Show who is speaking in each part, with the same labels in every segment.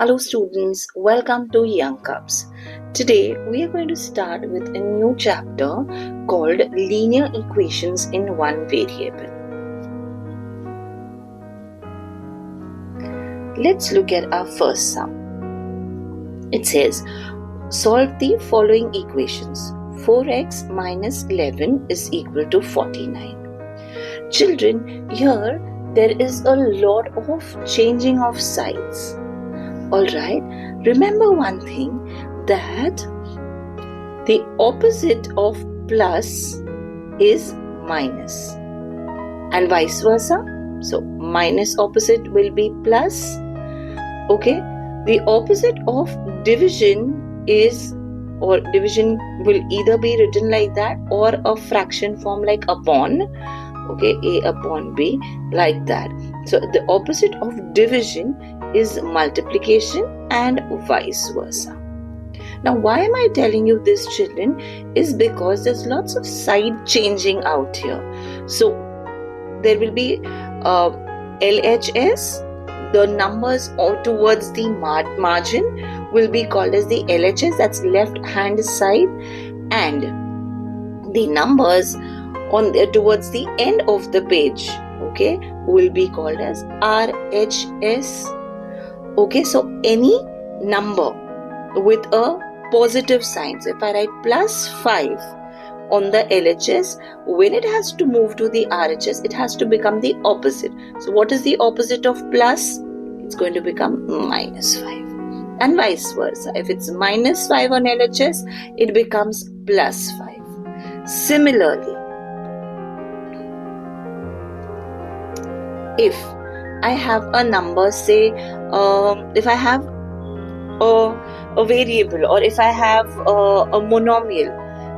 Speaker 1: Hello students, welcome to Young Cubs. Today we are going to start with a new chapter called Linear Equations in One Variable. Let's look at our first sum. It says, solve the following equations. 4x minus 11 is equal to 49. Children, here there is a lot of changing of sides. Alright, remember one thing, that the opposite of plus is minus and vice versa. So minus opposite will be plus. Okay, the opposite of division is, or division will either be written like that or a fraction form like upon. Okay, a upon b, like that. So the opposite of division is multiplication and vice versa. Now why am I telling you this, children, is because there's lots of side changing out here. So there will be LHS, the numbers towards the margin will be called as the LHS, that's left hand side, and the numbers on towards the end of the page, okay, will be called as RHS. Okay, so any number with a positive sign, so if I write plus 5 on the LHS, when it has to move to the RHS, it has to become the opposite. So what is the opposite of plus? It's going to become minus 5. And vice versa. If it's minus 5 on LHS, it becomes plus 5. Similarly, if I have a number, say if I have a variable, or if I have a monomial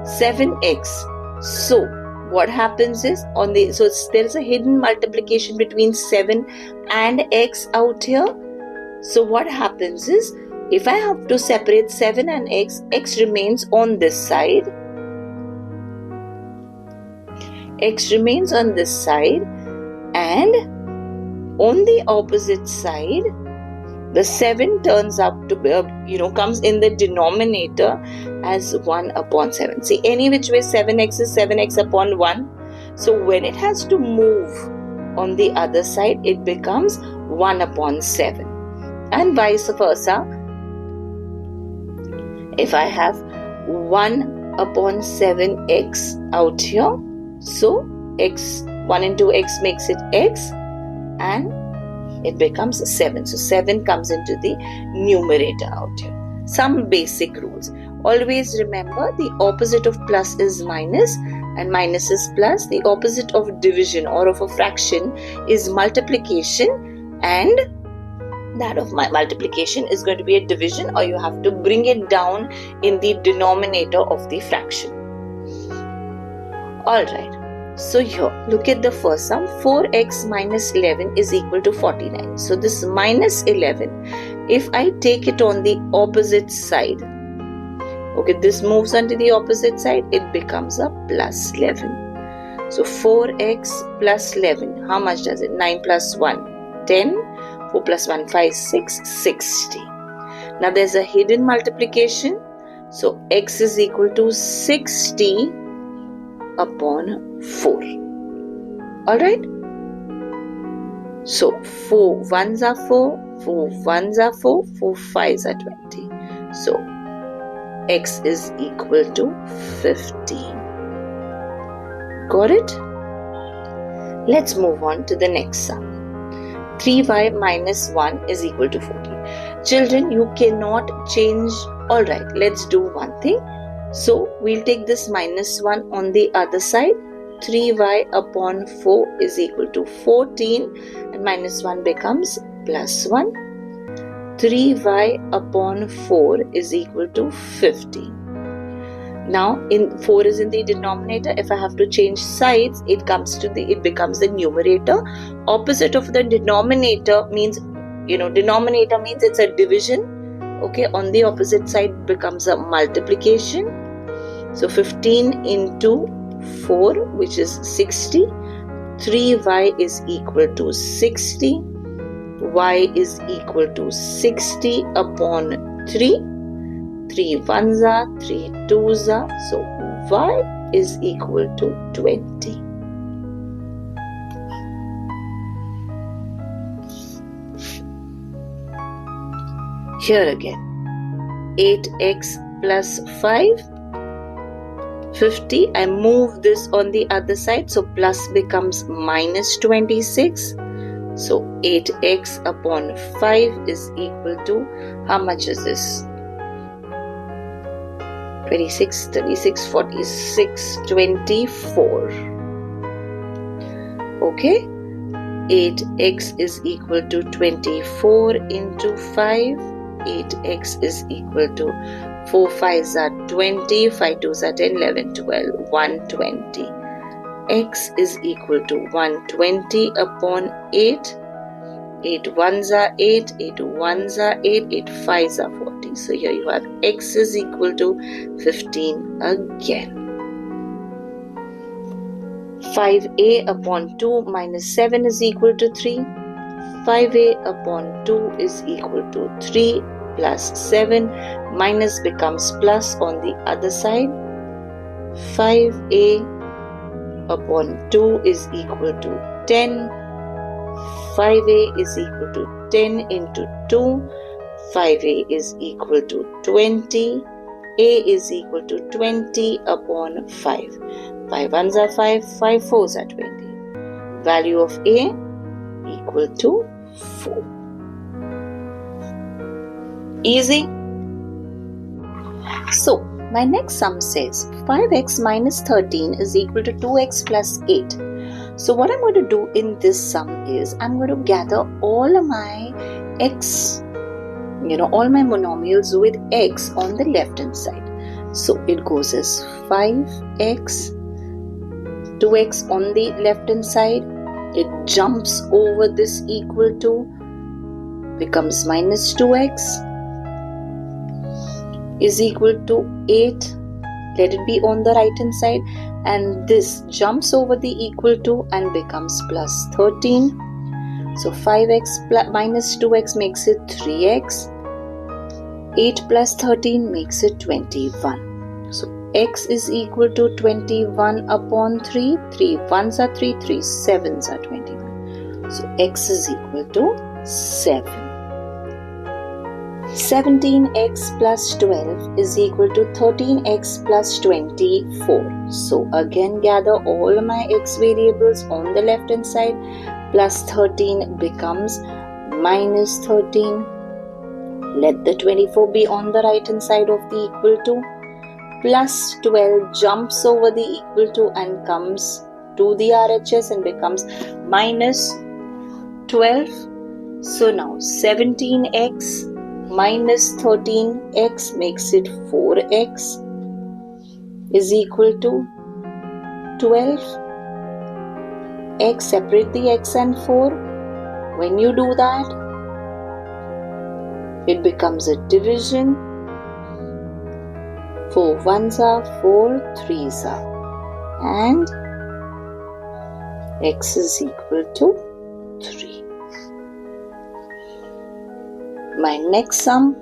Speaker 1: 7x, so what happens is there is a hidden multiplication between 7 and x out here. So what happens is, if I have to separate 7 and x remains on this side, x remains on this side, and on the opposite side, the 7 turns out to be, comes in the denominator as 1 upon 7. See, any which way 7x is 7x upon 1. So when it has to move on the other side, it becomes 1 upon 7. And vice versa. If I have 1 upon 7x out here, so 1 into x makes it x, and it becomes 7. So 7 comes into the numerator out here. Some basic rules. Always remember, the opposite of plus is minus and minus is plus. The opposite of division or of a fraction is multiplication, and that of multiplication is going to be a division, or you have to bring it down in the denominator of the fraction. Alright. So here, look at the first sum. 4x minus 11 is equal to 49. So this minus 11, if I take it on the opposite side, okay, this moves onto the opposite side, it becomes a plus 11. So 4x plus 11, how much does it? 9 plus 1, 10. 4 plus 1, 5, 6, 60. Now there's a hidden multiplication. So x is equal to 60 upon 4. Alright? So 4 1s are 4, 4 1s are 4, 4 5s are 20. So x is equal to 15. Got it? Let's move on to the next sum. 3y minus 1 is equal to 14. Children, you cannot change. Alright, let's do one thing. So we'll take this minus 1 on the other side. 3y upon 4 is equal to 14, and minus 1 becomes plus 1. 3y upon 4 is equal to 15. Now 4 is in the denominator. If I have to change sides, it becomes the numerator. Opposite of the denominator means, denominator means it's a division. Okay, on the opposite side becomes a multiplication. So 15 into 4, which is 60. 3y is equal to 60. y is equal to 60 upon 3. 3 ones are, 3 twos are. So y is equal to 20. Here again, 8x plus 5, 50. I move this on the other side, so plus becomes minus 26. So 8x upon 5 is equal to, how much is this? 26, 36, 46, 24. Okay, 8x is equal to 24 into 5. 8x is equal to 4 5s are 20, 5 2s are 10, 11, 12, 120. X is equal to 120 upon 8. 8 1s are 8, 8 1s are 8, 8 5s are 40. So here you have x is equal to 15 again. 5a upon 2 minus 7 is equal to 3. 5a upon 2 is equal to 3 plus 7. Minus becomes plus on the other side. 5a upon 2 is equal to 10. 5a is equal to 10 into 2. 5a is equal to 20. A is equal to 20 upon 5. 5 1s are 5, 5 4s are 20. Value of A equal to 4. Easy. So, my next sum says 5x minus 13 is equal to 2x plus 8. So, what I'm going to do in this sum is I'm going to gather all my x, all my monomials with x on the left hand side. So, it goes as 5x, 2x on the left hand side. It jumps over this equal to, becomes minus 2x is equal to 8. Let it be on the right hand side, and this jumps over the equal to and becomes plus 13. So 5x minus 2x makes it 3x. 8 plus 13 makes it 21. So x is equal to 21 upon 3. 3 1s are 3, 3 7s are 21. So x is equal to 7. 17x plus 12 is equal to 13x plus 24. So again gather all my x variables on the left hand side. Plus 13 becomes minus 13. Let the 24 be on the right hand side of the equal to. Plus 12 jumps over the equal to and comes to the RHS and becomes minus 12. So now 17x minus 13x makes it 4x is equal to 12. X, separate the x and 4. When you do that, it becomes a division. 4 1s are, 4 3s are, and x is equal to 3. My next sum,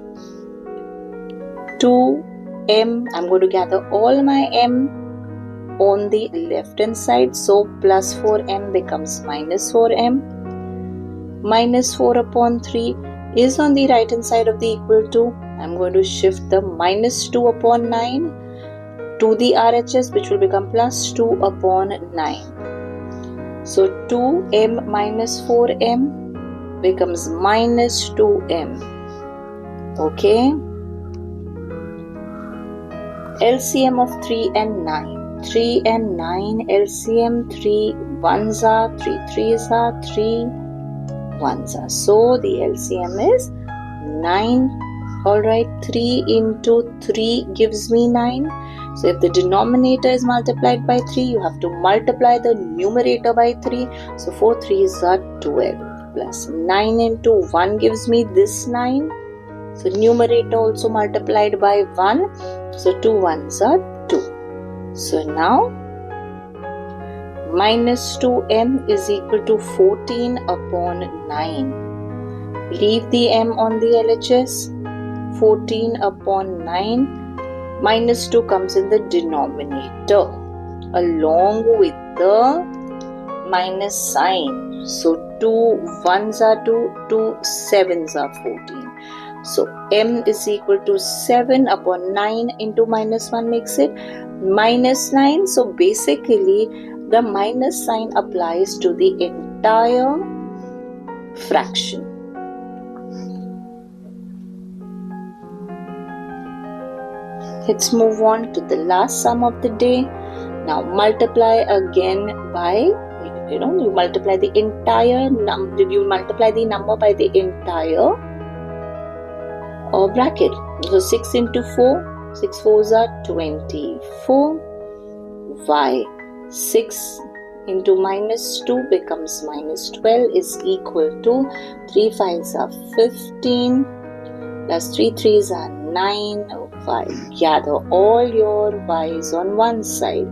Speaker 1: 2m, I'm going to gather all my m on the left hand side. So plus 4m becomes minus 4m. Minus 4 upon 3 is on the right hand side of the equal to. I'm going to shift the minus 2 upon 9 to the RHS, which will become plus 2 upon 9. So 2m minus 4m becomes minus 2m. Okay. LCM of 3 and 9. 3 and 9 LCM. 3 1s are, 3 3s are, 3 1s are. So the LCM is 9. Alright, 3 into 3 gives me 9. So if the denominator is multiplied by 3, you have to multiply the numerator by 3. So 4 3s are 12. Plus 9 into 1 gives me this 9. So numerator also multiplied by 1. So 2 1s are 2. So now minus 2m is equal to 14 upon 9. Leave the m on the LHS. 14 upon 9 minus 2 comes in the denominator along with the minus sign. So 2 1s are 2, 2 7s are 14. So m is equal to 7 upon 9 into minus 1 makes it minus 9. So basically the minus sign applies to the entire fraction. Let's move on to the last sum of the day. Now multiply again by, you multiply the entire number, you multiply the number by the entire bracket. So 6 into 4, 6 4s are 24. Y 6 into minus 2 becomes minus 12 is equal to 3 5s are 15 plus 3 3s are 9. Y. Gather all your y's on one side.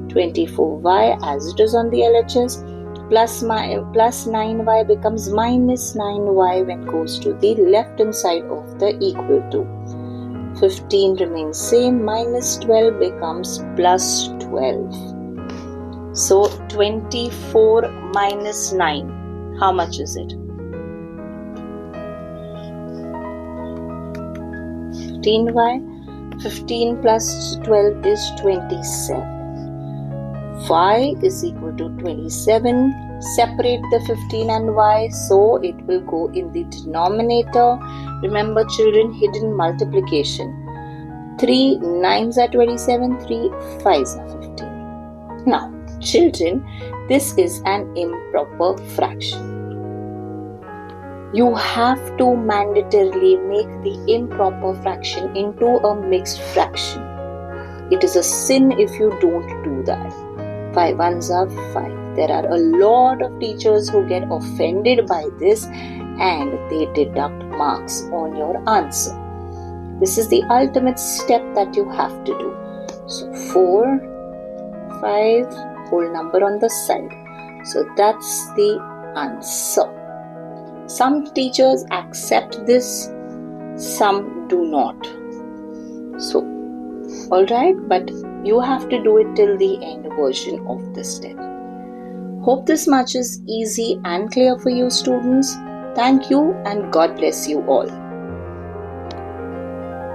Speaker 1: 24y as it is on the LHS plus 9y becomes minus 9y when goes to the left hand side of the equal to. 15 remains same, minus 12 becomes plus 12. So 24 minus 9, how much is it? 15y. 15 plus 12 is 27. Y is equal to 27. Separate the 15 and y, so it will go in the denominator. Remember children, hidden multiplication. 3 9s are 27, 3 5s are 15. Now children, this is an improper fraction. You have to mandatorily make the improper fraction into a mixed fraction. It is a sin if you don't do that. 5 1s are 5. There are a lot of teachers who get offended by this and they deduct marks on your answer. This is the ultimate step that you have to do. So 4, 5, whole number on the side. So that's the answer. Some teachers accept this, some do not. So, alright, but you have to do it till the end version of this step. Hope this much is easy and clear for you students. Thank you and God bless you all.